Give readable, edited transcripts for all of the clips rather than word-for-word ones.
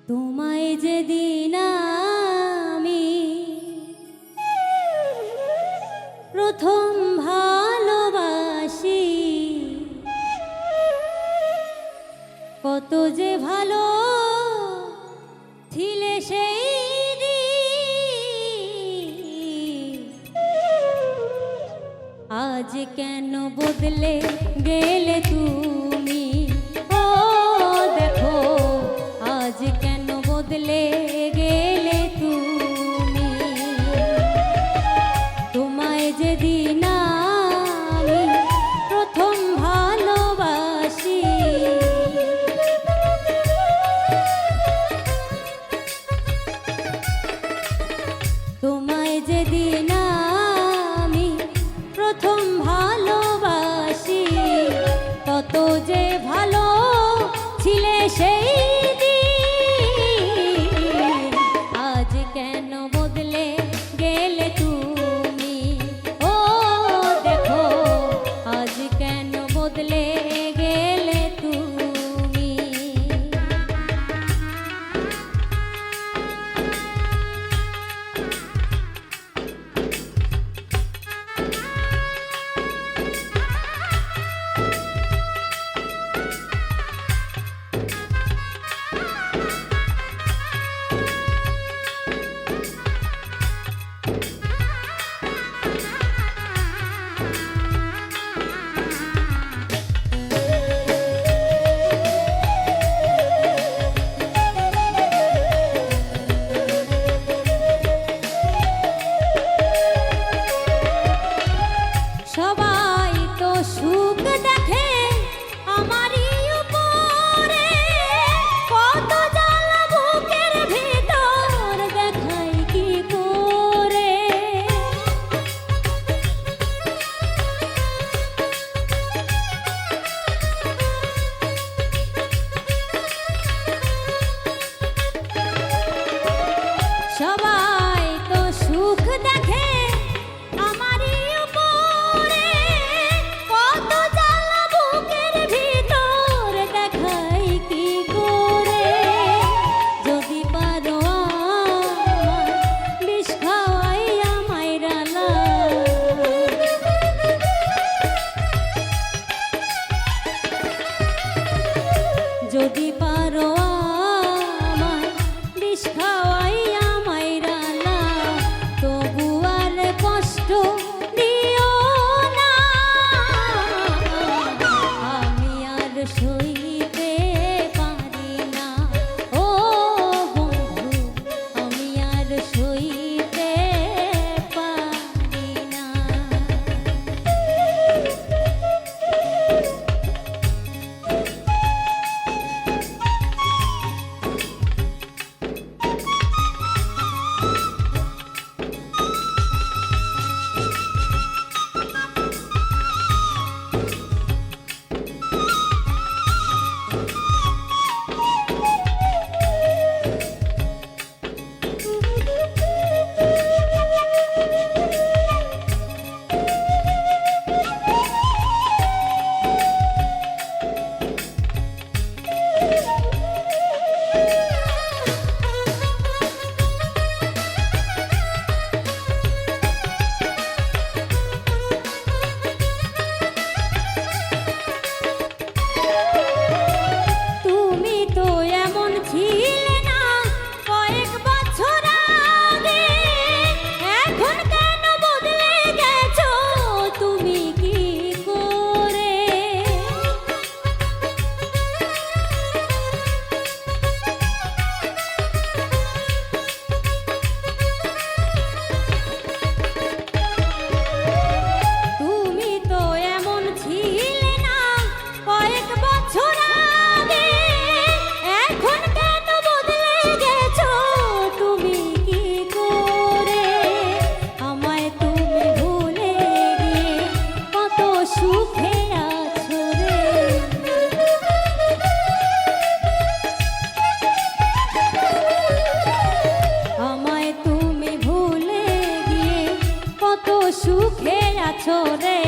তোমায় যেদিন আমি প্রথম ভালোবাসি, কত যে ভালো ছিলে সেই দিন। আজ কেন বদলে গেলে তুমি, ও দেখো আজ কেন বদলে গেলে তুমি। তোমায় যেদিন আমি প্রথম ভালোবাসি, তোমায় যেদিন আমি প্রথম ভালোবাসি, কত যে ভালো ছিলে সেই দিন। আজ কেন বদলে গেলে তুমি, ও দেখো আজ কেন বদলে গেলে তুমি। সবাই তো সুখ দেখে আমারই উপরে, কত জ্বালা বুকের ভিতর দেখাই কি করে। সবাই তো সুখ দেখে আমারই উপরে, কত জ্বালা বুকের ভিতর দেখাই কি করে। যদি পারো আমার বিষ খাওয়াইয়া মাইরালা, যদি পারো আমার বিষ খাওয়াইয়া মাইরালা, তবু আর কষ্ট দিও না। আমি আর সইতে পারি না, ও বন্ধু আমি আর সইতে পারি না। তুমি তো এমন ছিলে না কয়েক বছর আগে, এখন কেন বদলে গেছো তুমি কি করে। তুমি তো এমন ছিলে না কয়েক বছর আগে, এখন কেন বদলে গেছো তুমি কি করে। আমায় তুমি ভুলে গিয়ে কত সুখে আছো রে। আমায় তুমি ভুলে গিয়ে কত সুখে আছো রে।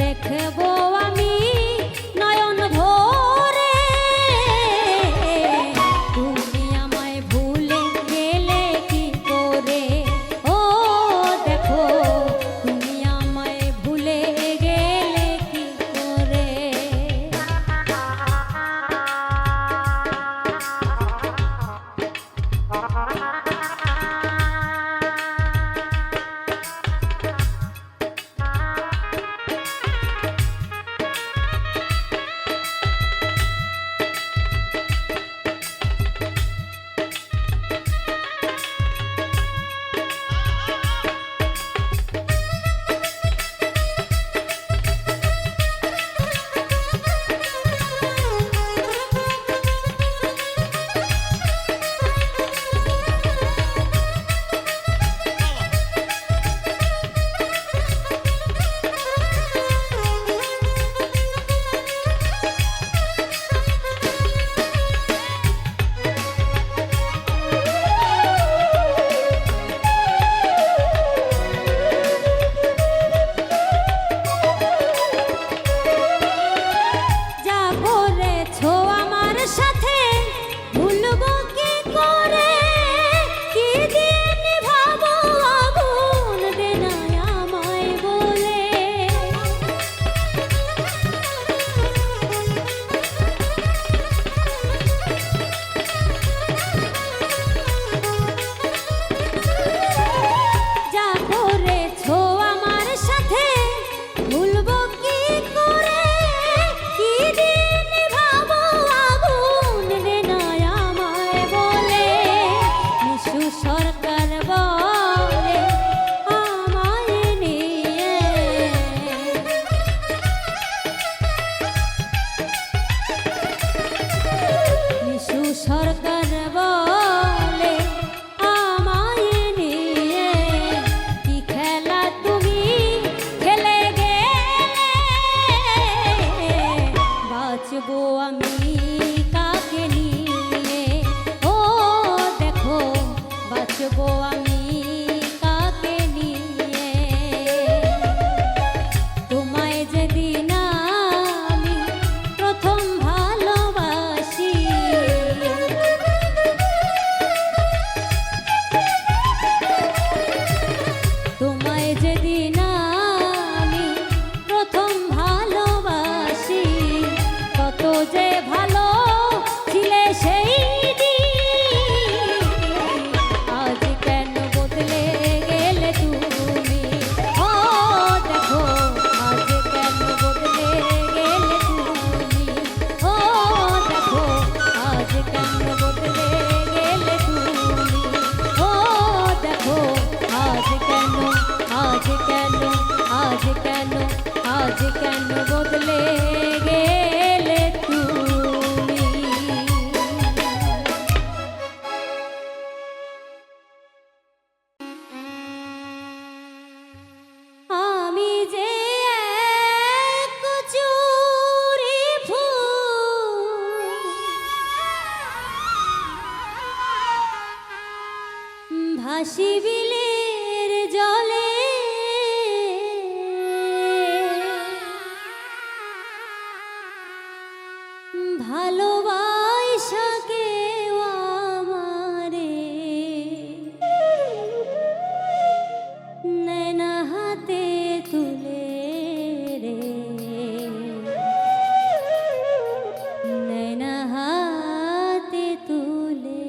দেখবো আমি নয়ন ভরে তুমি সরকার বলে আমায় নিয়ে কি খেলা তুমি খেলে গেলে, বাঁচবো আমি কাকে নিয়ে, ও দেখো বাঁচবো আমি কাকে নিয়ে। তোমায় যেদিন আমি প্রথম ভালোবাসি, তোমায় যেদিন আমি প্রথম ভালোবাসি, কত যে ভালো ছিলে সেই দিন, আজ কেন বদলে গেলে তুমি, ও দেখো আজ কেন বদলে গেলে তুমি, ও দেখো আজ কেন বদলে গেলে তুমি, ও দেখো আজ কেন, আজ কেন, আজ কেন, আজ কেন বদলে গেলে তুমি। আমি যে এক চুরি ফুল, ভাসি বিলের জলে, ভালোবাসা কেউ আমারে নैना হাতে তুলে রে, নैना হাতে তুলে।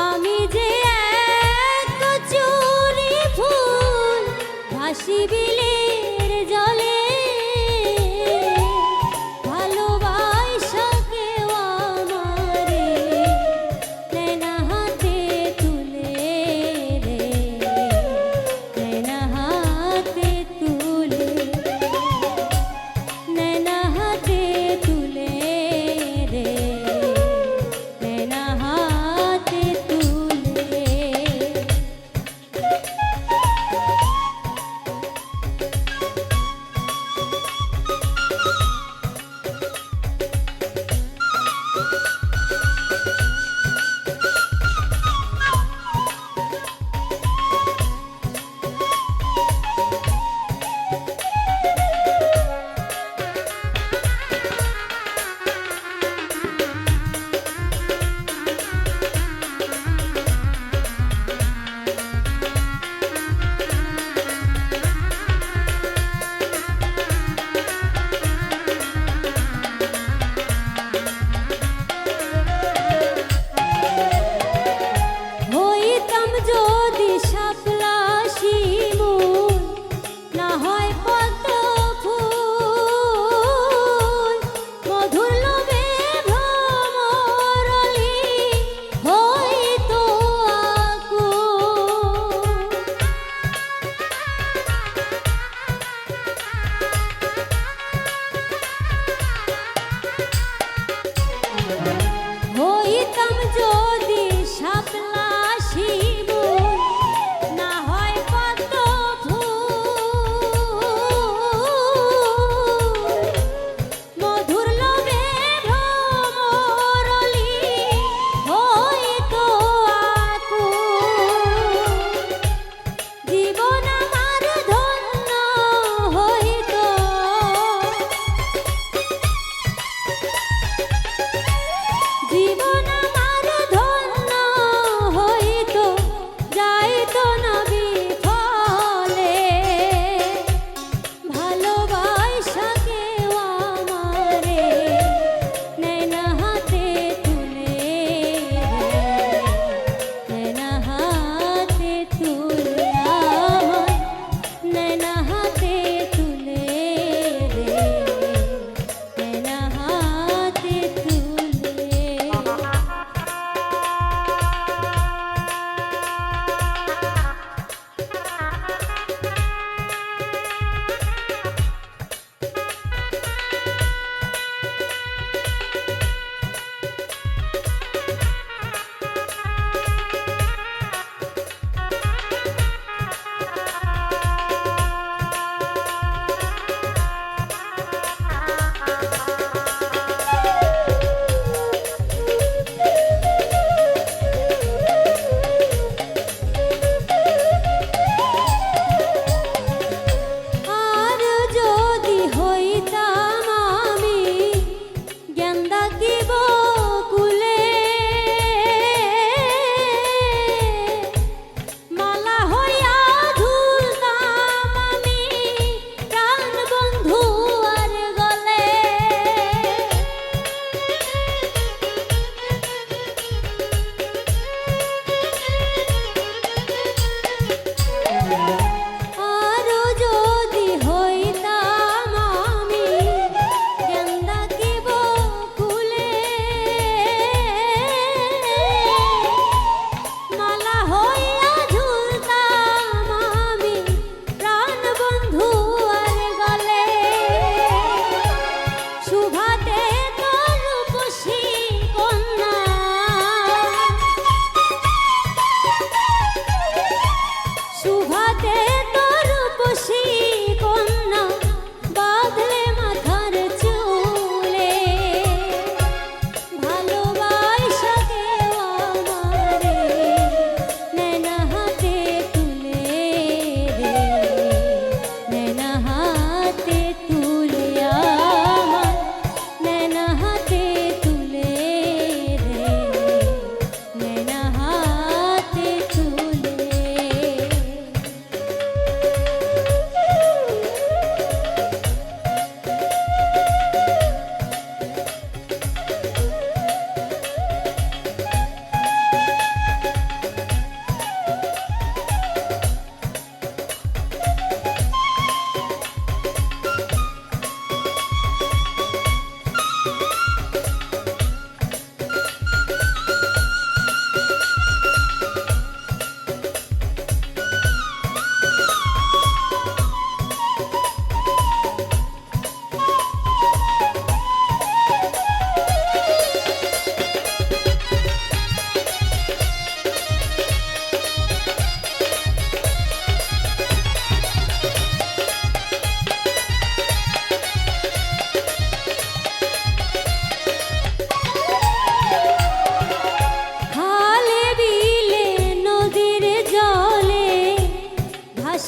আমি যে এক চুরি ফুল, ভাসি বিলের জলে, ভালোবাসা কেউ আমারে নैना হাতে তুলে রে, নैना হাতে তুলে, নैना হাতে তুলে রে, নैना হাতে তুলে।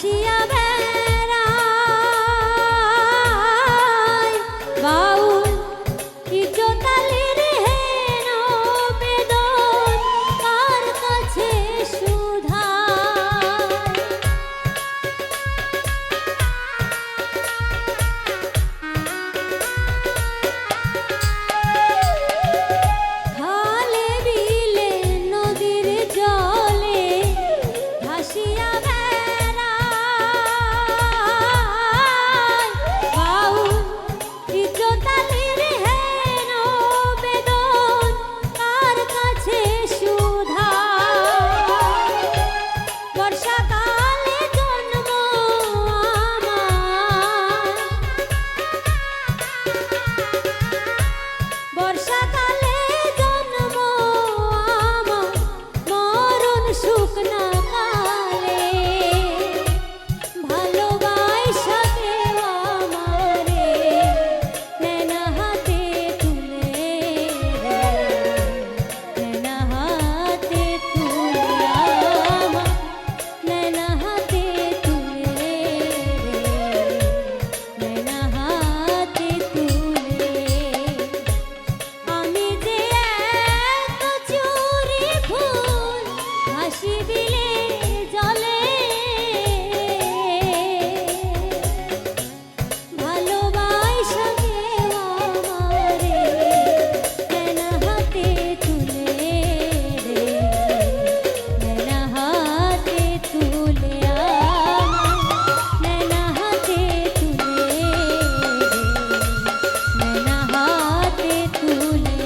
ভাসিয়া বেড়ায় বাউল ইজ্জতালির হেন বেদন কার কাছে সুধায় খালে বিলে নদীর জলে ভাসিয়া বেড়ায় বাউল ইজ্জতালির হেন বেদন কার কাছে সুধায় বর্ষাকালে জন্ম আমার বর্ষাকালে জন্ম আমার মরণ শুকনা কালে ভালোবাসা কেউ আমারে নেনা হাতে তুলে নেনা হাতে তুলে আমার নেনা হাতে তুলে নেনা হাতে তুলে আমি যে এত চুরি ফুল হাসি দিলে জলে ভালোবাসা কেউ আমারে নেনা হাতে তুলে নেনা হাতে তুলে আমার নেনা হাতে তুলে নেনা হাতে তুলে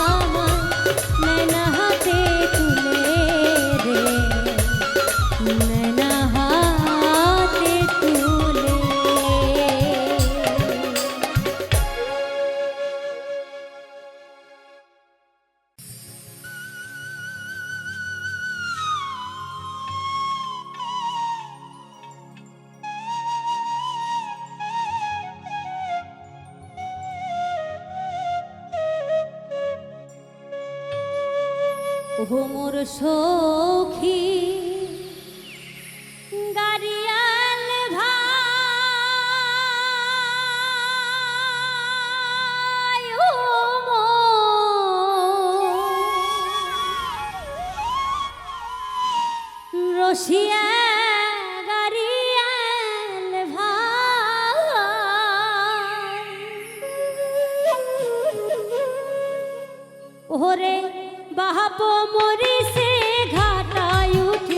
আমার নেনা হাতে তুলে নেনা হাতে তুলে ও মোর সখী গাড়িয়াল ভাই ও মোর রসিয়া গাড়িয়াল ভাই ওরে বাপ মরি সে ঘাটায় উঠে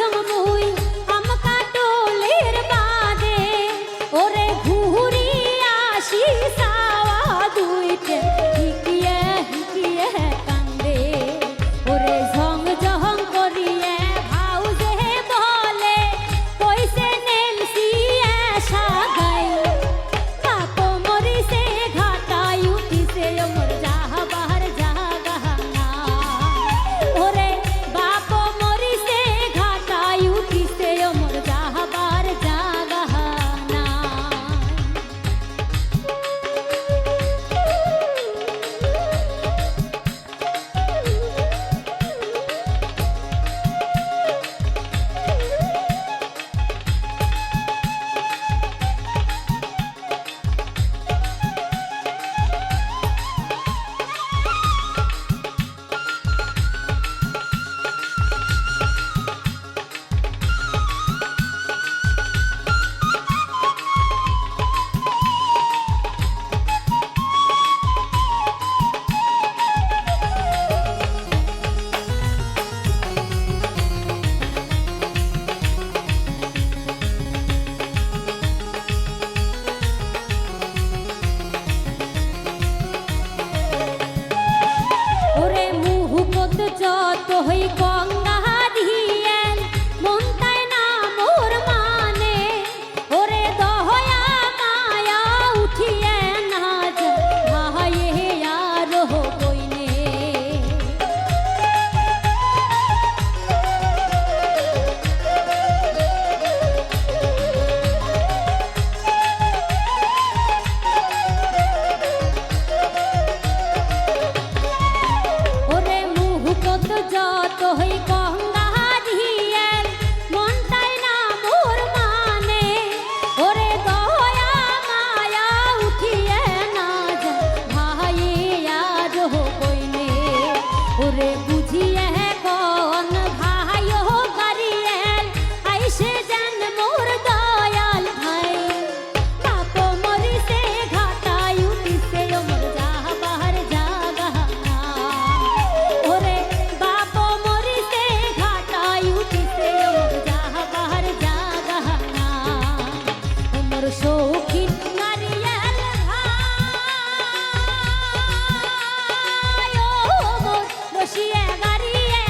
আসং মুই আম কাটলের বাদে ওরে ঘুরি আসি সাওয়া দুইতে হিকিয়ে হিকিয়ে কান্দে ওরে ঝং ঝং করিয়ে ভাউজে বলে কইছে নেলসি এসা গাই বাপো মরিছে ঘাটাই উঠিছে ওমর যাহবার জাগানা ওরে বাপো মরিছে ঘাটাই উঠিছে ওমর যাহবার জাগানা ওরে মুহুকত যত হই গঙ্গা দিয়েন মন তাই না মোর মানে ওরে দহয়া মায়া উঠিয়ে না যা ভাইয়ে আর কইনে ওরে মুহুকত যত হই গঙ্গা দিয়েন মন তাই না মোর মানে ওরে দয়া মায়া উঠিয়ে না যা ভাইয়ে আর কইনে ওরে বুঝিয়ে কোন ভাইও গারিয়েল আইসে জান মোর দয়াল ভাই বাপো মরিছে ঘাটাই উঠিছে ওমর যাহবার জাগানা ওরে বাপো মরিছে ঘাটাই উঠিছে ওমর যাহবার জাগানা ওমর শৌখিন নারিয়াল ভাই ওমর রসিয়া গারিয়ে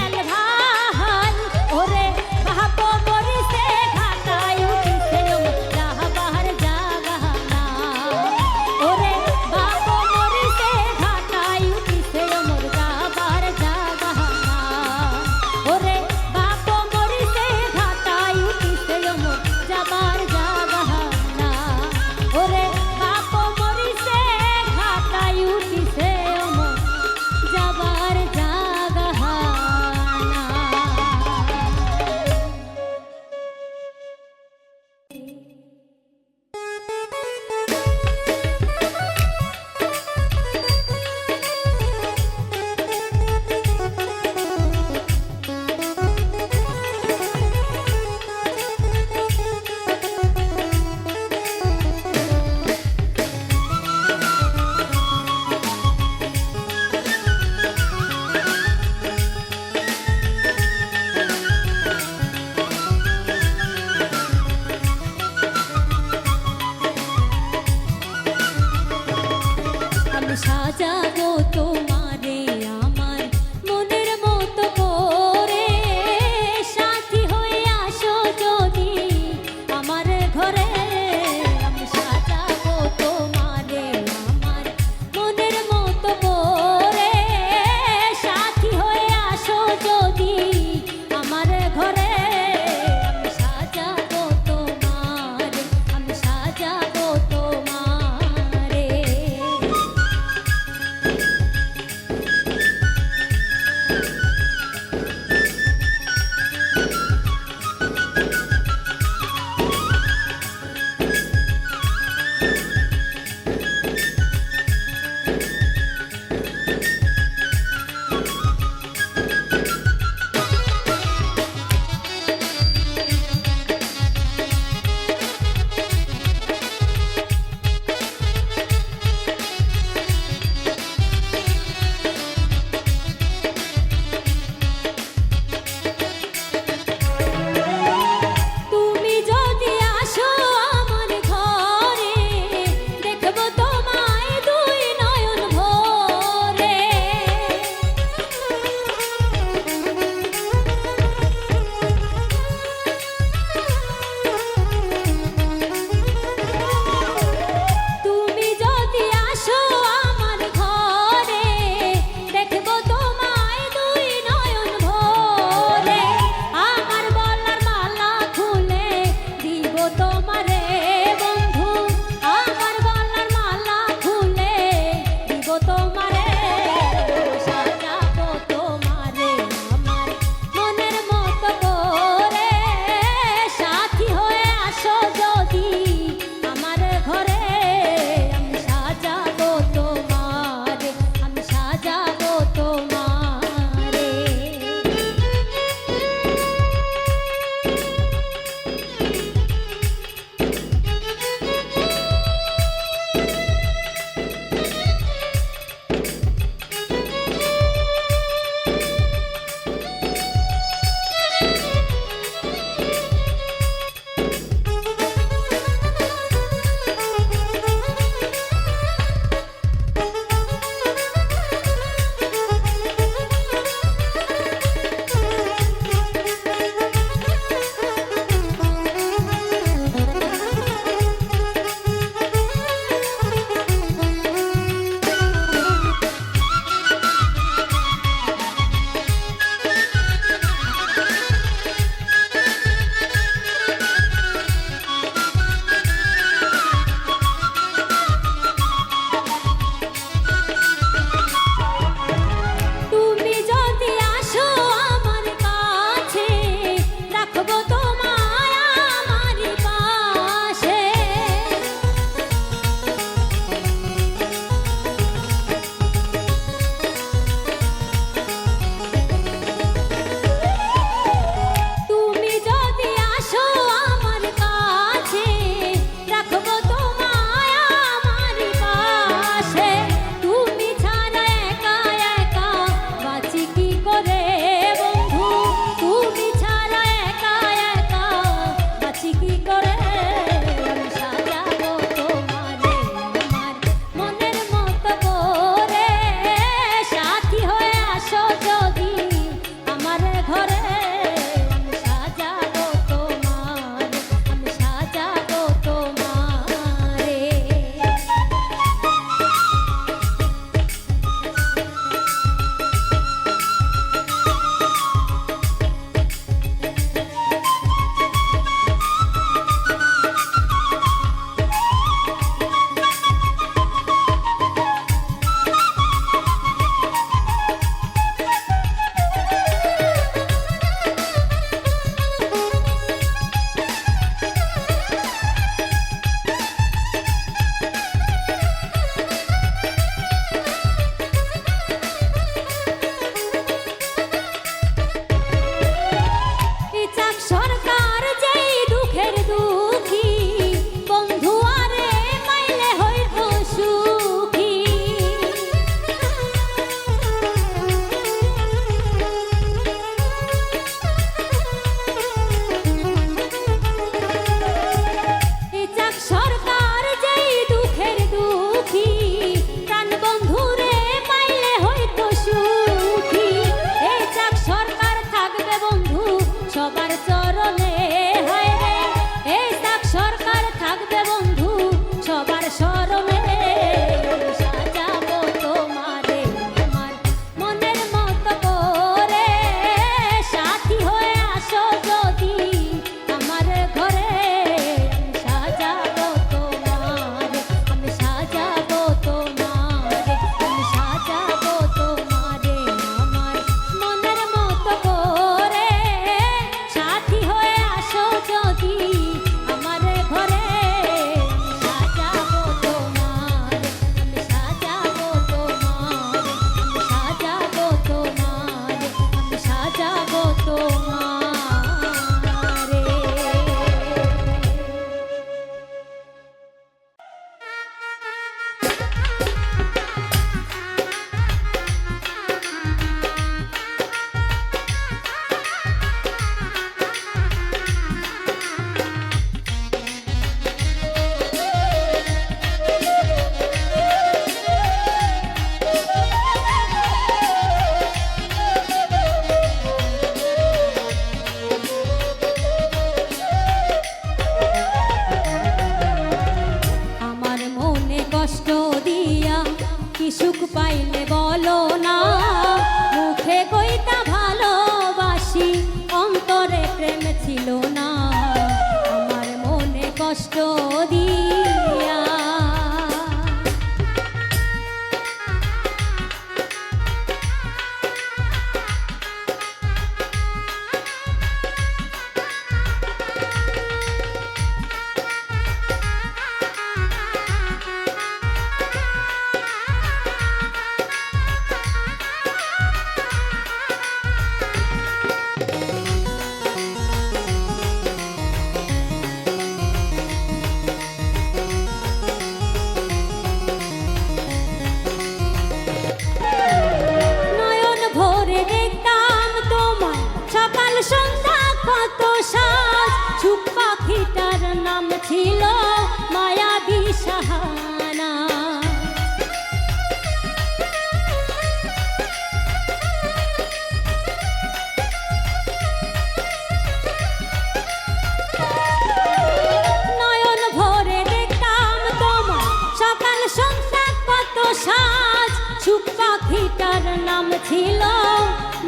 ছিল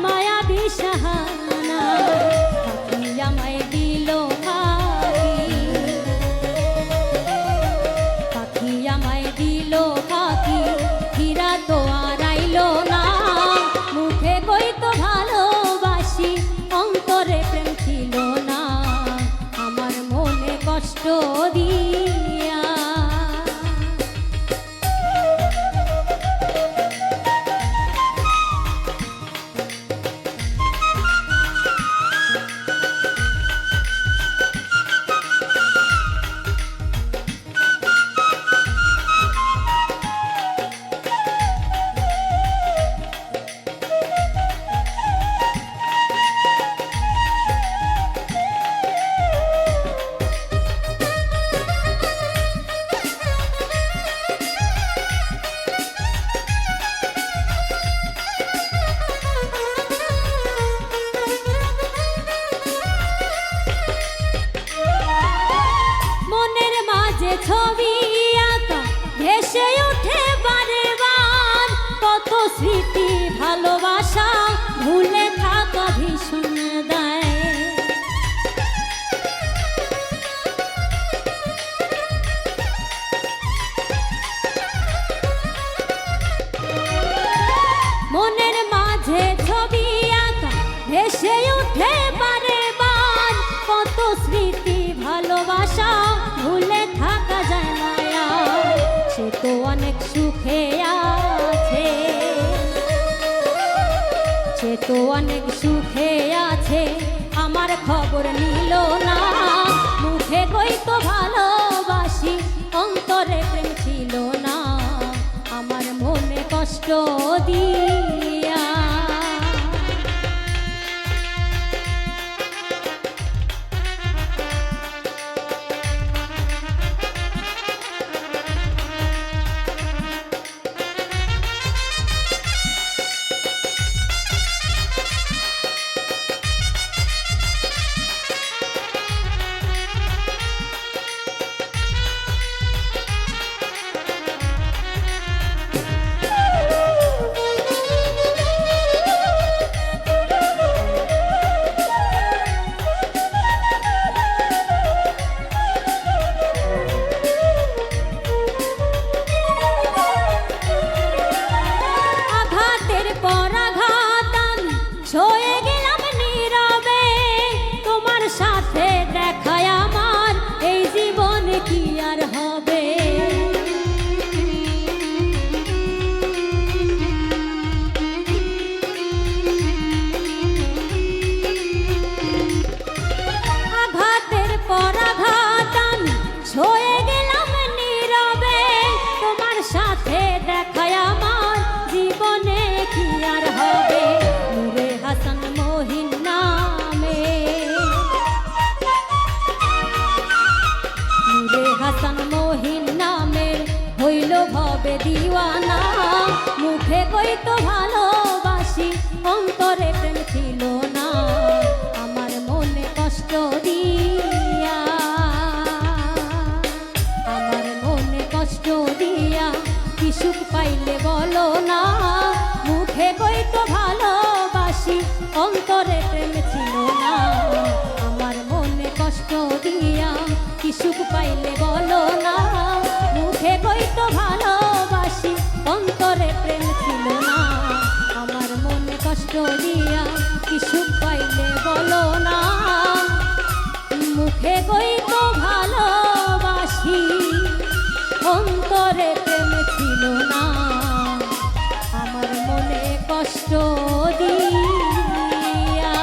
মায়া বিশাহানা, পাখি আমায় দিল ফাঁকি, পাখি আমায় দিল ফাঁকি, হীরা তো আর আইলো না। মুখে কইতো ভালোবাসি, অন্তরে প্রেম ছিল না, আমার মনে কষ্ট দিয়া। ছবি আঁকা ভেসে ওঠে বারে বার, কত স্মৃতি ভালোবাসা ভুলে থাকা ভীষণ দেয়। মনের মাঝে ছবি আঁকা ভেসে ওঠে বারে বার, কত স্মৃতি ভালোবাসা ভুলে থাকা যায় না। সে তো অনেক সুখে আছে, সে তো অনেক সুখে আছে, আমার খবর নিল না। মুখে কইতো ভালোবাসি, অন্তরে প্রেম ছিল না, আমার মনে কষ্ট দিয়া। সাথে দেখায় আমার এই জীবন কি আর হবে। আঘাতের পর আঘাত আমি ছয়ে গেলাম নীরবে, তোমার সাথে দেখায় আমার জীবনে কি আর হবে। নূরে হাসান মহিন নামে, হাসান মহিন নামের হইল ভবে দিওয়ানা। মুখে কইতো ভালোবাসি, অন্তরে প্রেম ছিল না, আমার মনে কষ্ট দিয়া, আমার মনে কষ্ট দিয়া। কি সুখ পাইলে বলো না, মুখে কইতো ভালোবাসি, অন্তরে প্রেম ছিল না, আমার মনে কষ্ট দিয়া। কি সুখ পাইলে বলো না, মুখে কইতো ভালোবাসি, অন্তরে প্রেম ছিল না, আমার মনে কষ্ট দিয়া। কি সুখ পাইলে বলো না, মুখে কইতো ভালোবাসি, অন্তরে প্রেম ছিল না, আমার মনে কষ্ট দিয়া।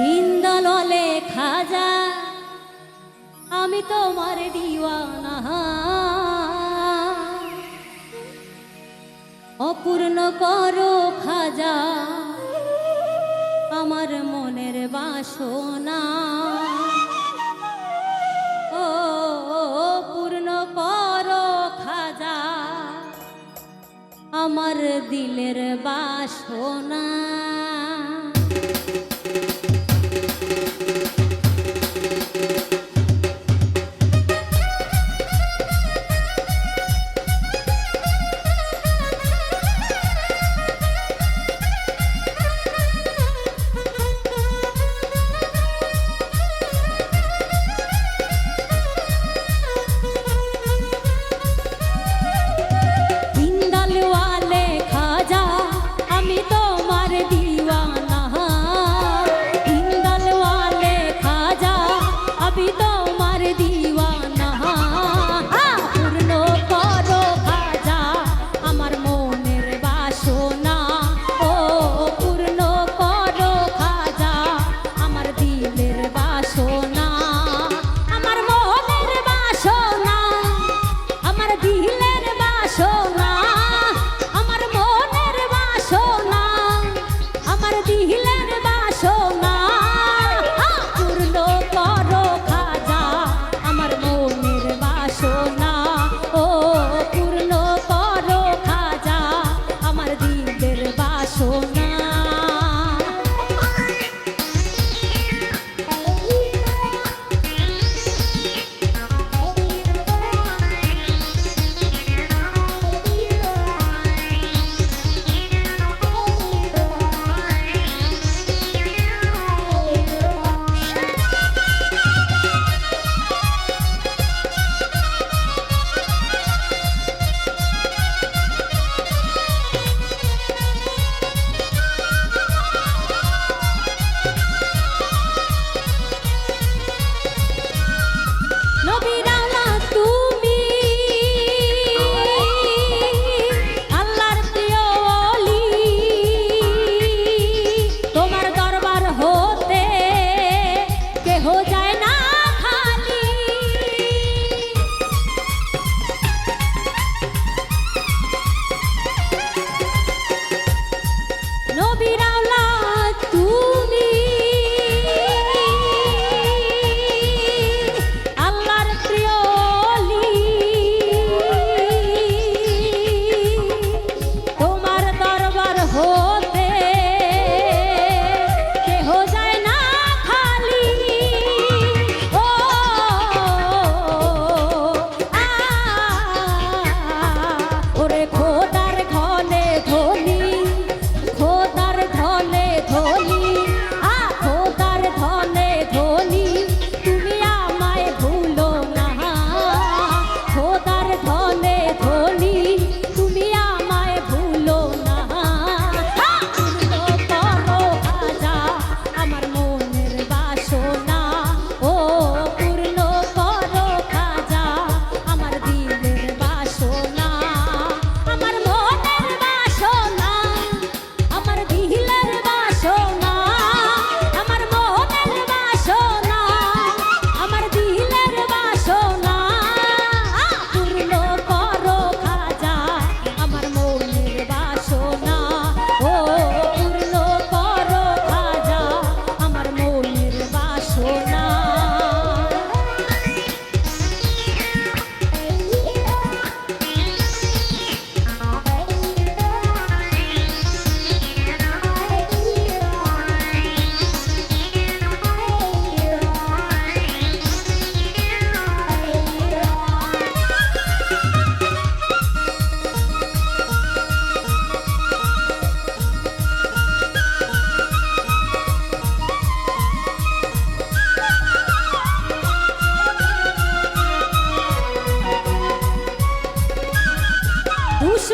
নিন্দললে খাজা আমি তোমার দিওয়ানা, অপূর্ণ করো খাজা আমার মনের বাসনা। ও পূর্ণ করো খাজা আমার দিলের বাসনা।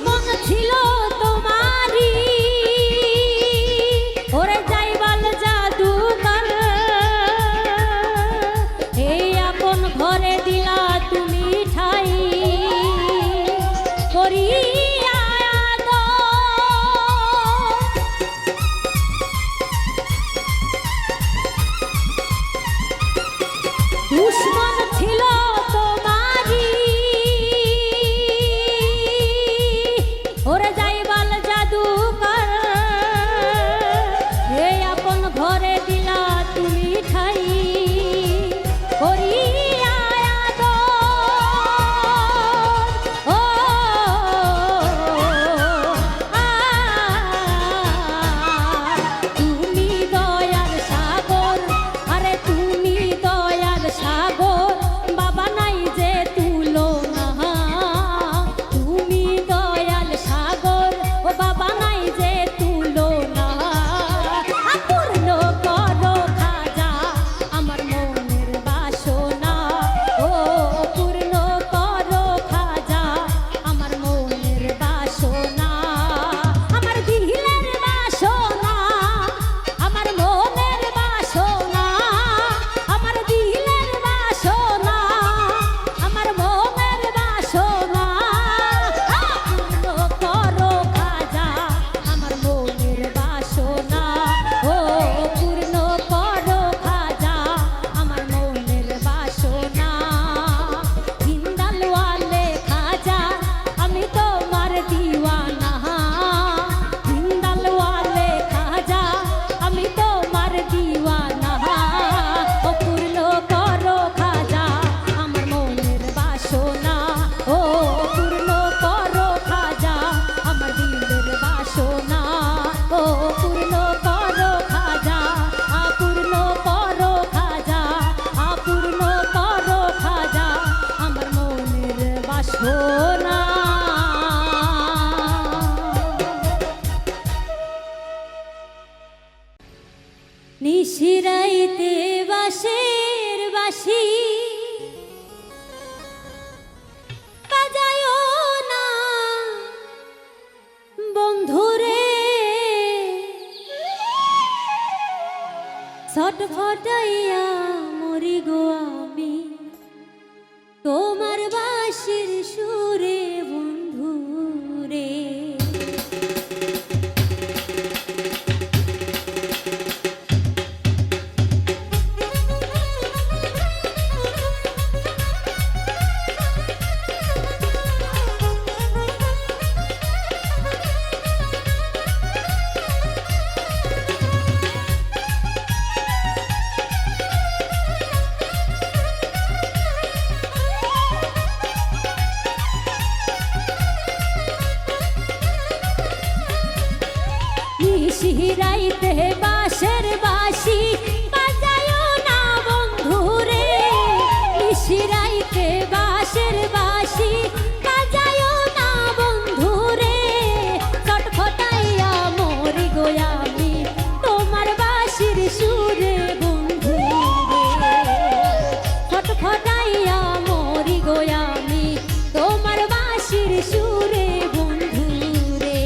দুশ্মন ছিল তোমারই ওরে যাইবাল জাদুকর এই আপন ঘরে দিলা তুমি ঠাই করিয়া দুশ্মন ছিল তোমারই ওরে যাইবাল জাদুকর এই আপন ঘরে দিলা তুমি ঠাই করিয়া ও তুমি দয়ার সাগর আরে তুমি দয়ার সাগর বাবা নাই যে তুলনা তুমি দয়াল সাগর ও বাবা নাই যে তুলনা পূর্ণ করো খাজা আমার মনের বাসনা ও পূর্ণ করো খাজা আমার মনের বাসনা আমার দিলের বাসনা আমার মনের বাসনা আমার দিলের বাসনা আমার মনের বাসনা পূর্ণ করো খাজা আমার মনের বাসনা ও পূর্ণ করো খাজা আমার মনের বাসনা জিন্দালওয়ালে খাজা আমি তোমার দিওয়ানা জিন্দালওয়ালে খাজা আমি তোমার দিওয়ানা ও পূর্ণ করো খাজা আমার মনের বাসনা ও পূর্ণ করো খাজা আমার দিলের বাসনা ও পূর্ণ করো খাজা পূর্ণ করো খাজা পূর্ণ করো খাজা আমার মনের বাসনা নিশিরাইতে বাঁশের বাঁশি বাজায়ো না বন্ধুরে ছটফটাইয়া মরি গো আমি তোমার বাঁশির সুরে বন্ধুরে নিশিরাইতে বাঁশের বাঁশি বাজায়ো না বন্ধুরে নিশিরাইতে বাঁশের বাঁশি বাজায়ো না বন্ধুরে ছটফটাইয়া মরি গো আমি তোমার বাঁশির সুরে বন্ধুরে ছটফটাইয়া মরি গো আমি তোমার বাঁশির সুরে বন্ধুরে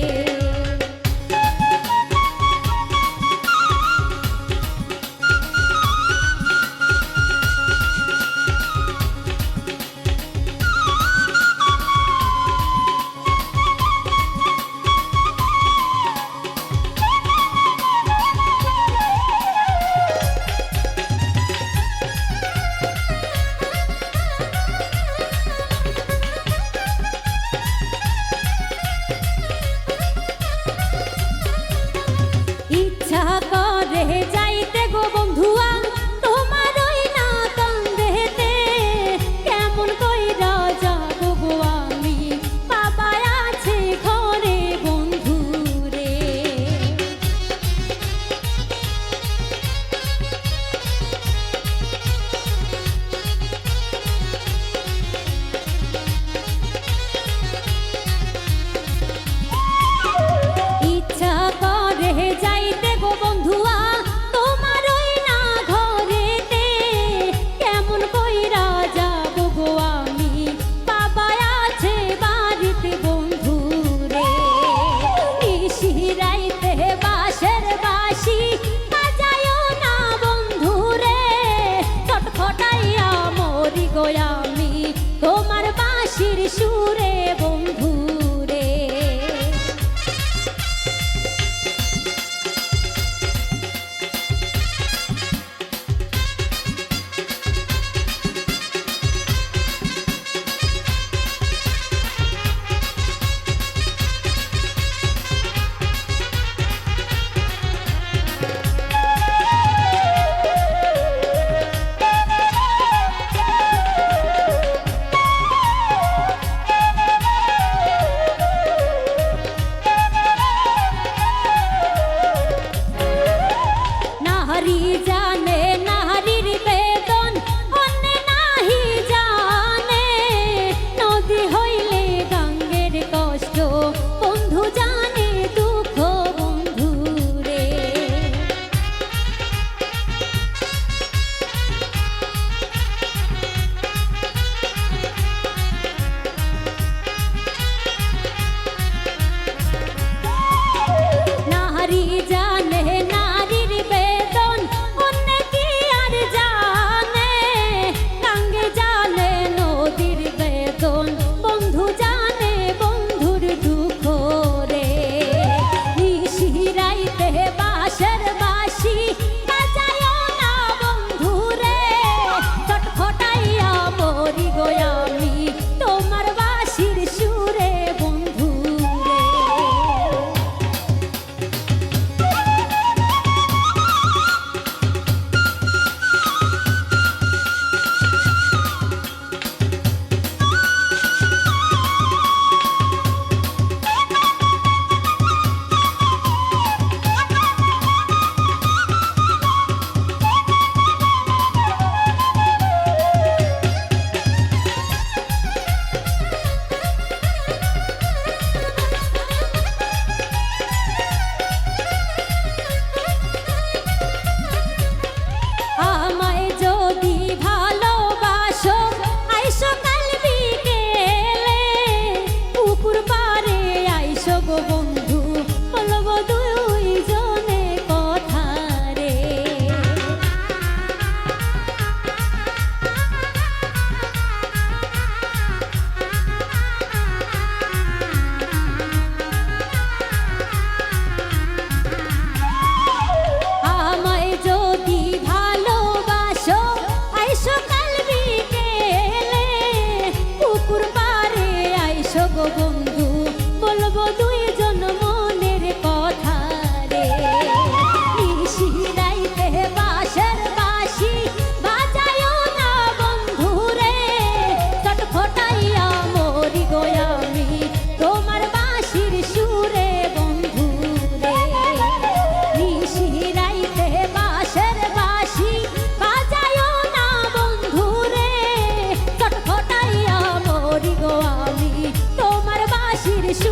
বন্ধু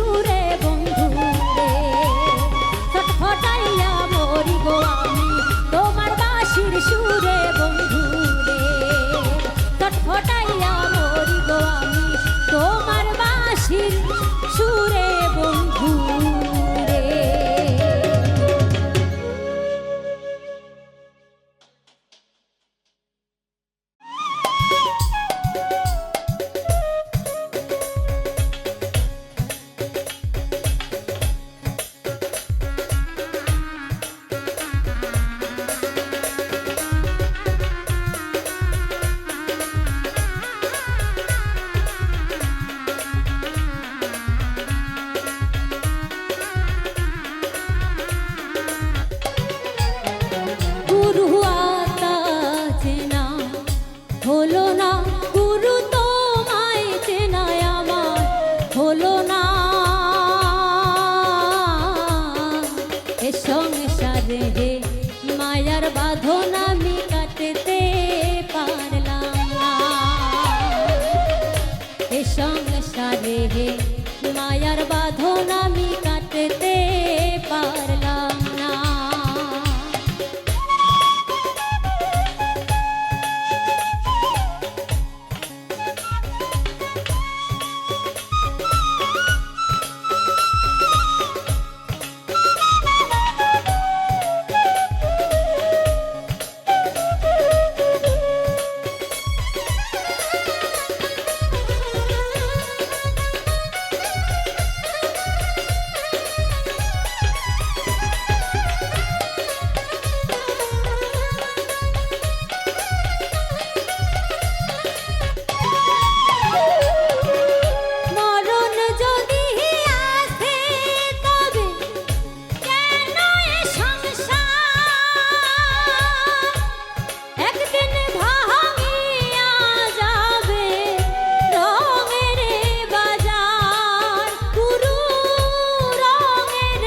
সুরে বন্ধু রে ছটফটাইয়া মরি গো আমি তোমার বাঁশির সুরে বন্ধু রে ছটফটাইয়া মরি গো আমি তোমার বাঁশির সুরে বন্ধু রে। গুরু আতা চেনা হলো না, গুরু তোমায় চেনায় আমার হলো না। এ সংসারে হে মায়ার বাঁধন আমি কাটতে পারলাম না। এ সংসারে হে মায়ার বাঁধন আমি কাটতে পারলাম না। মরণ যদি আসে তবে কেন এ সংসার? একদিন ভাঙিয়া যাবে রঙের বাজার, গুরু রঙের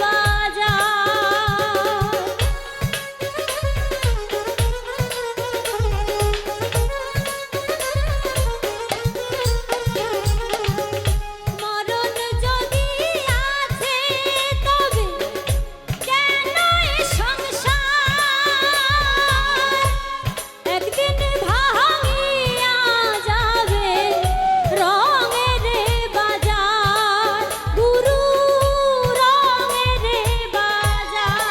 বাজার। মরণ যদি আছে তবে কেন এ সংসার? একদিন ভাঙিয়া যাবে রঙের বাজার, গুরু রঙের বাজার।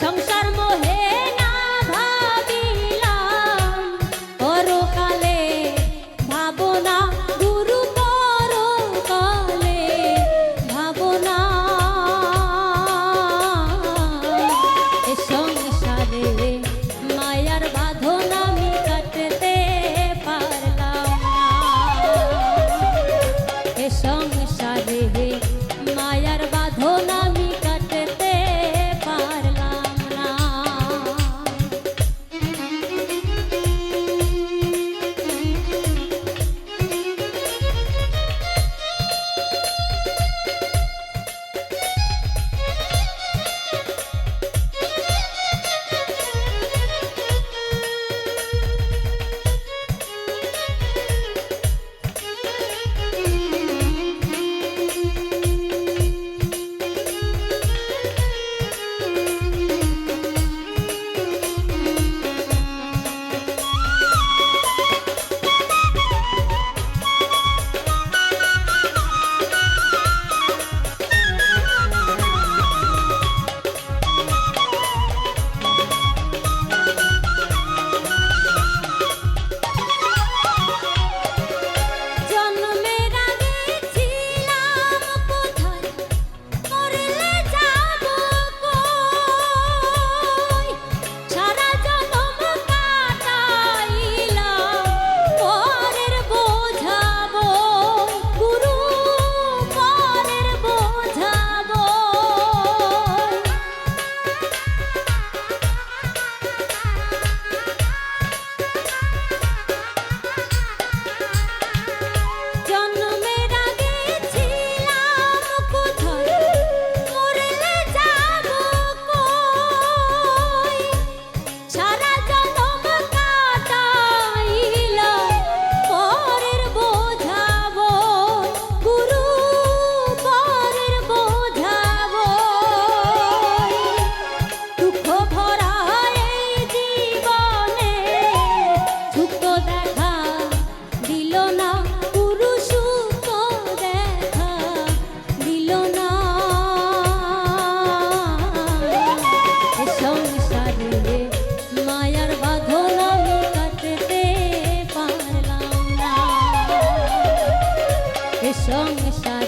সংসার মোহে না ভাবিলাম পরকালে, ভাবনা গুরু পরকালে ভাবনা। এ সংসারে মায়ার বাঁধন আমি কাটতে পারলাম না। এ সংসারে মায়ার বাঁধন আমি কাটতে পারলাম না।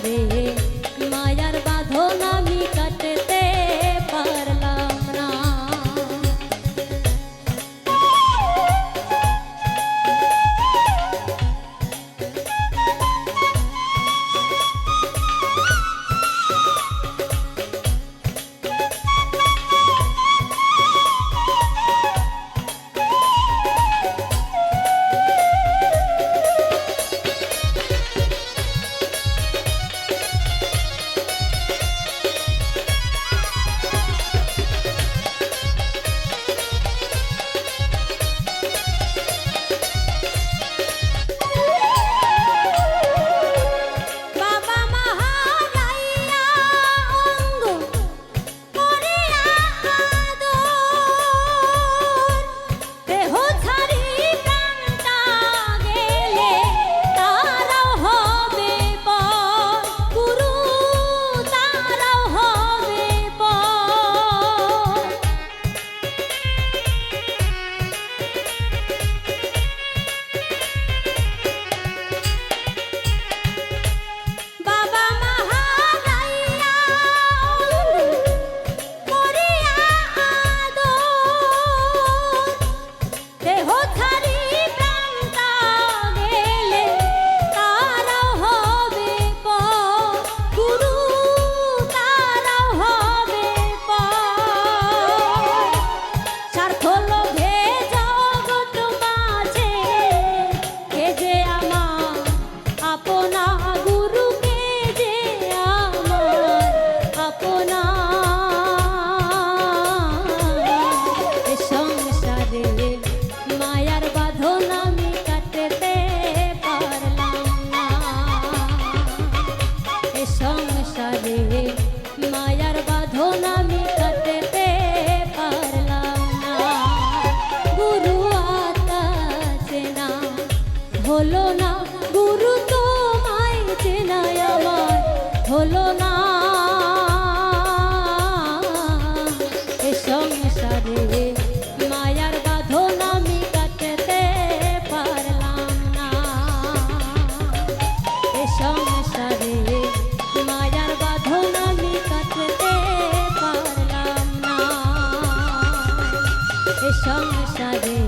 সংসারে মায়ার বাঁধন আমি কাটতে পারলাম না। মায়ার বাঁধন আমি কাটতে পারলাম না। গুরু আতা চেনা হলো না, গুরু তোমায় চেনায় আমার হলো না। এ সংসারে মায়ার বাঁধন আমি কাটতে পারলাম না। এ সংসারে মায়ার বাঁধন আমি কাটতে পারলাম না। এ সংসারে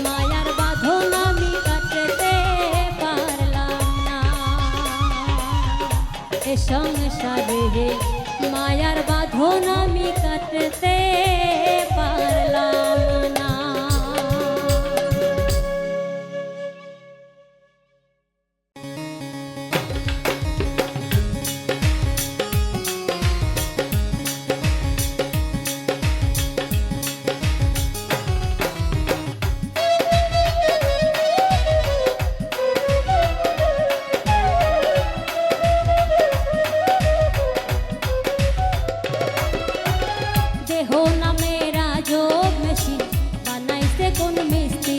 মায়ার বাঁধন আমি কাটতে পারলাম না। এ সংসারে মায়ার বাঁধন আমি কাটতে পারলাম না। দেহ নামে রাজব মেশিন বানাইছে কোন মিস্ত্রি,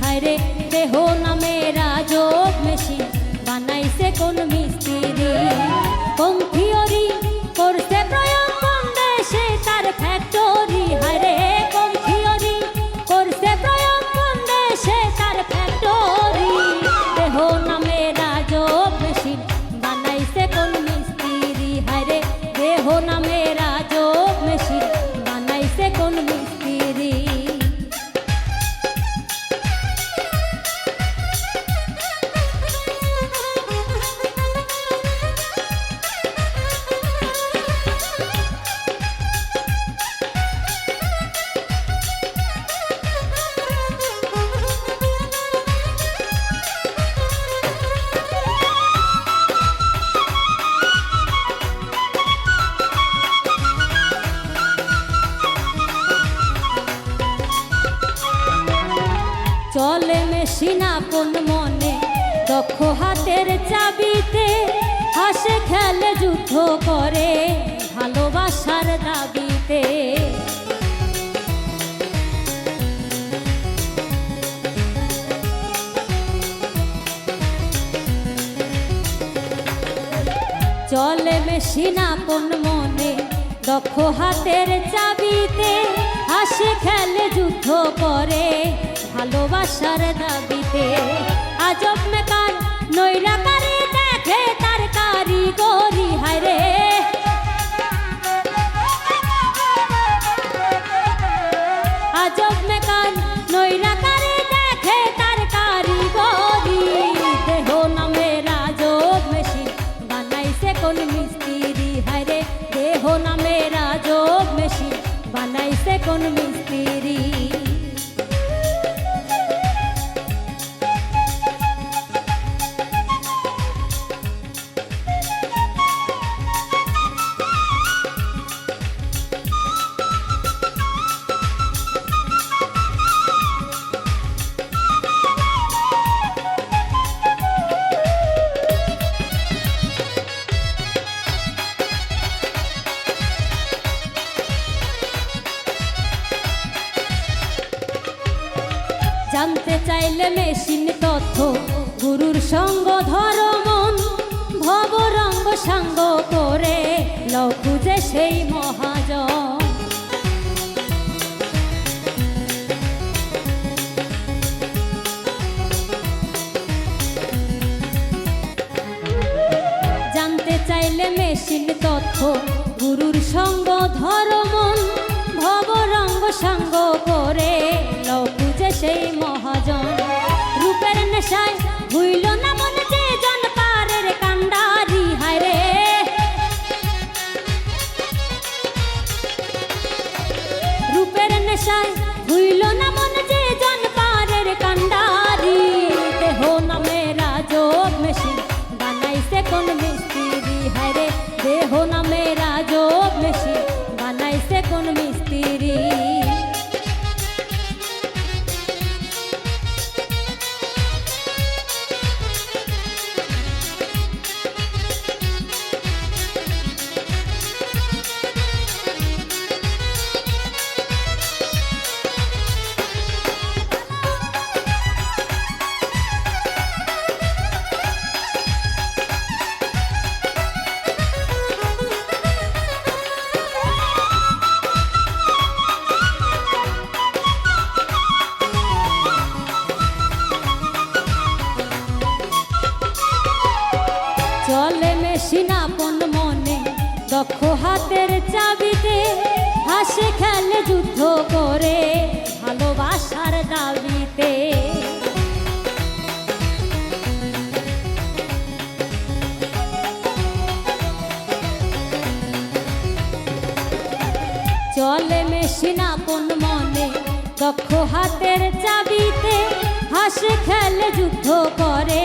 হায়রে দেহ নামে রাজব মেশিন বানাইছে কোন মিস্ত্রি। কোন থিওরি করছে প্রয়োগ কোন দেশে তার ফ্যাক্টরি, হায়রে কোন থিওরি করছে প্রয়োগ কোন দেশে তার ফ্যাক্টরি। দেহ নামে রাজব মেশিন বানাইছে কোন মিস্ত্রি, হায়রে দেহ নামে রাজব মেশিন বানাইছে কোন মিস্ত্রি। চলে মেশিন আপন মনে দক্ষ হাতের চাবিতে, হাসে খেলে যুদ্ধ করে ভালোবাসার দাবিতে। চলে মেশিন আপন মনে দক্ষ হাতের চাবিতে, হাসে খেলে যুদ্ধ করে ভালোবাসার দাবিতে। আজব মেকার নৈরাকারী দেখে তার কারিগরি। কোন মিস্ত্রি, হায়রে দেহ নামে রাজব মেশিন বানাইছে কোন মিস্ত্রি। জানতে চাইলে মেশিন তথ্য, গুরুর সঙ্গ ধর মন, ভবরঙ্গ সাঙ্গ করে লও খুঁজে সেই মহাজন। জানতে চাইলে মেশিন তথ্য, গুরুর সঙ্গ ধর মন, ভবরঙ্গ সাঙ্গ করে লও খুঁজে সেই মহাজন। রূপের নেশায় ভুইল না মন যে জন পারের কান্ডারি, হায়রে রূপের নেশায় ভুইল না মন যে জন পারের কান্ডারি। দেহ নামে রাজব মেশিন বানাইছে কোন মিস্ত্রি, হায়রে দেহ নামে রাজব মেশিন বানাইছে কোন মিস্ত্রি। চলে মেশিন আপন মনে, দক্ষ হাতের চাবিতে, হাসে খেলে যুদ্ধ করে ভালোবাসার দাবিতে। চলে মেশিন আপন মনে, দক্ষ হাতের চাবিতে, হাসে খেলে যুদ্ধ করে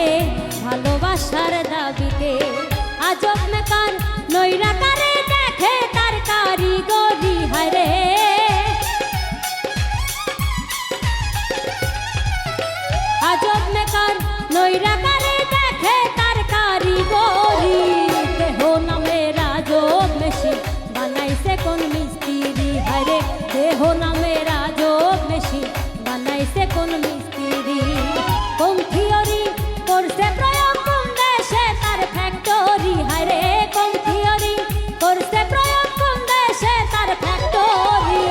ভালোবাসার দাবিতে। আজব মেকার নৈরাকারে দেখে তার কারিগরি, হায়রে আজব মেকার নৈরাকারে দেখে তার কারিগরি। দেহ নামে রাজব মেশিন বানাইছে কোন মিস্ত্রি, হায়রে দেহ নামে রাজব মেশিন বানাইছে কোন মিস্ত্রি। কোন থিওরি করছে প্রয়োগ কোন দেশে তার ফ্যাক্টরি, হায়রে কোন থিওরি করছে প্রয়োগ কোন দেশে তার ফ্যাক্টরি।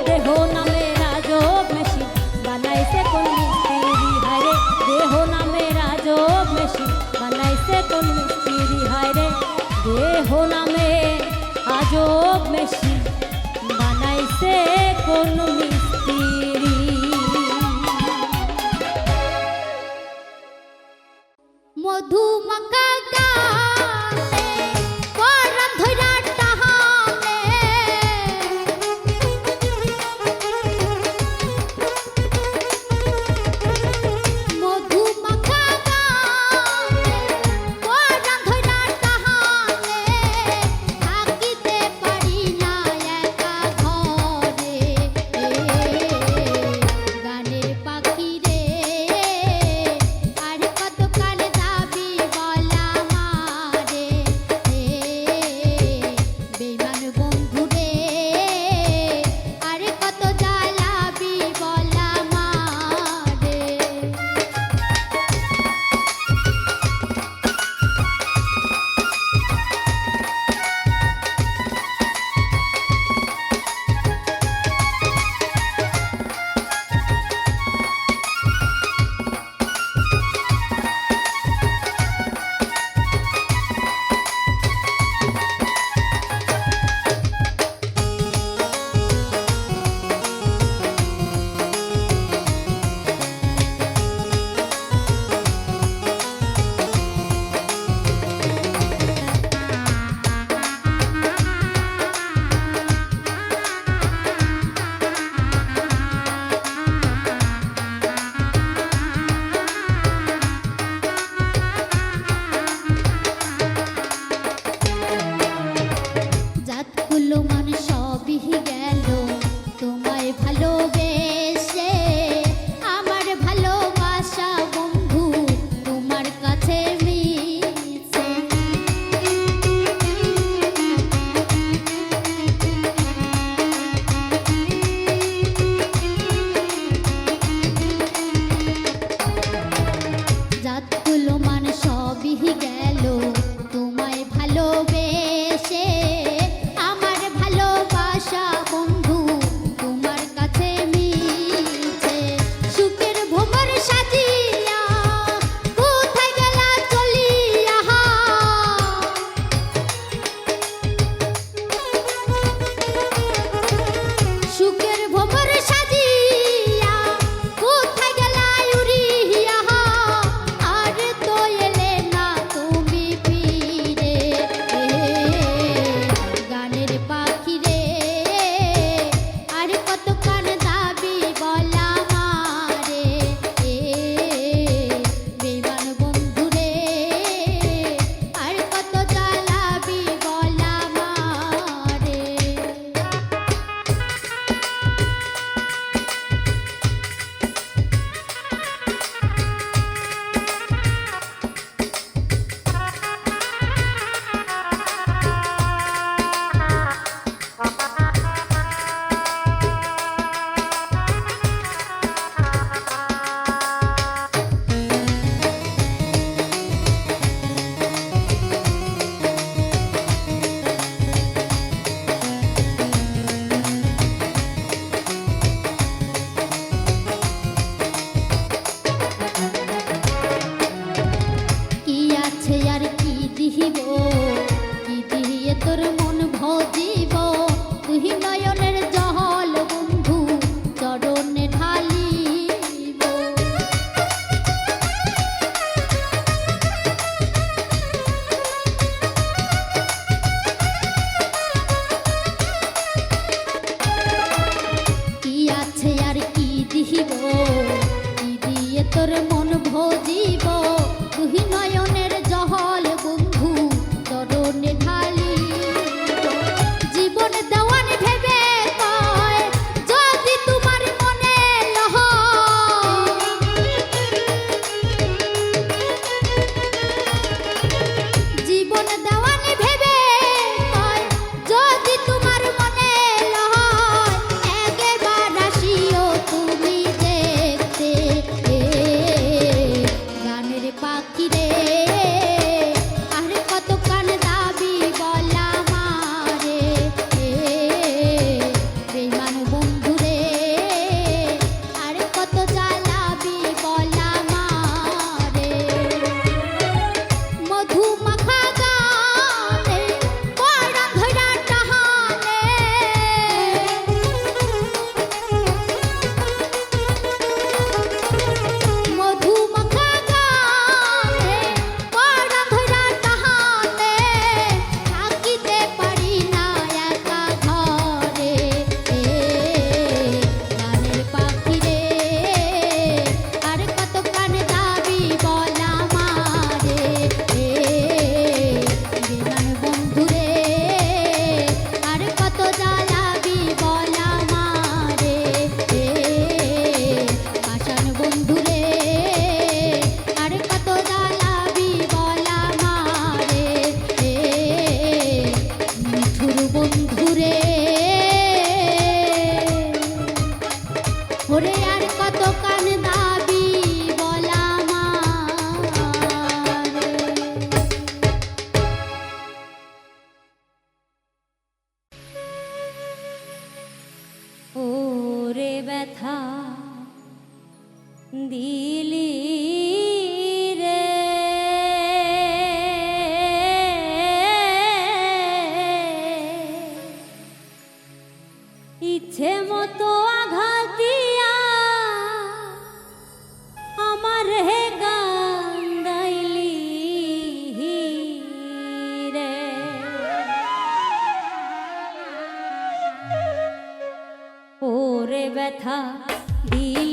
দেহ নামে রাজব মেশিন বানাইছে কোন মিস্ত্রি, হায়রে দেহ নামে রাজব মেশিন বানাইছে কোন মিস্ত্রি, হায়রে দেহ নামে আজব মেশিন বানাইছে কোন মিস্ত্রি। মধুমাখা গানে পরাণ ধইরা টাহানে, মধুমাখা গানে পরাণ ধইরা টাহানে, থাকিতে পারি না একা ঘরে। এসে আমার ভালোবাসা বন্ধু তোমার কাছে মিছে সুখের ভোমর সাজিয়া কোথায় গেলা চলিয়া সুখের ভোমর সাজিয়া কোথায় গেলা উড়িয়া আর তো এলে না তুমি ফিরে গানের পাখি রে আর কত কান দাবি বলা মারে বেমান বন্ধু রে আর কত জ্বালাবি বলা মারে কি আছে আর কি দিহিব কি দিয়ে তোর মন ভজিব তুই নয়নের জল বন্ধু চরণে ঢালিব কি আছে আর কি দিহিব কি দিয়ে তোর মন ভজিব তুই নয়নের জহল বন্ধু চরণে ঢালিব জীবন দেওয়ান ভেবে কয় যদি তোমার মনে লহ জীবন দেওয়ান ভেবে কয় যদি তোমার মনে লহ একবার আসিও তুমি দেখতে গানের পাখি রে আর কত কান দাবি বলা মারে বেমান বন্ধু রে আর কত জ্বালাবি বলা মারে মধু মাখা গানে পরাণ ধইরা টাহানে মধু মাখা গানে পরাণ ধইরা টাহানে থাকিতে পারি না একা ঘরে গানের পাখি রে আর কত কান দাবি বলা মারে বেমান বন্ধু রে আর কত জ্বালাবি বলা মারে পাষাণ বন্ধু রে আর কত জ্বালাবি বলা মারে মিঠুর বন্ধু রে ওরে আর কত কান দাবি বলা মারে ওরে ব্যথা দিলি রে ইচ্ছে মতো আঘাত দিয়া আমার হে গান গাইলি রে ওরে ব্যথা দিলি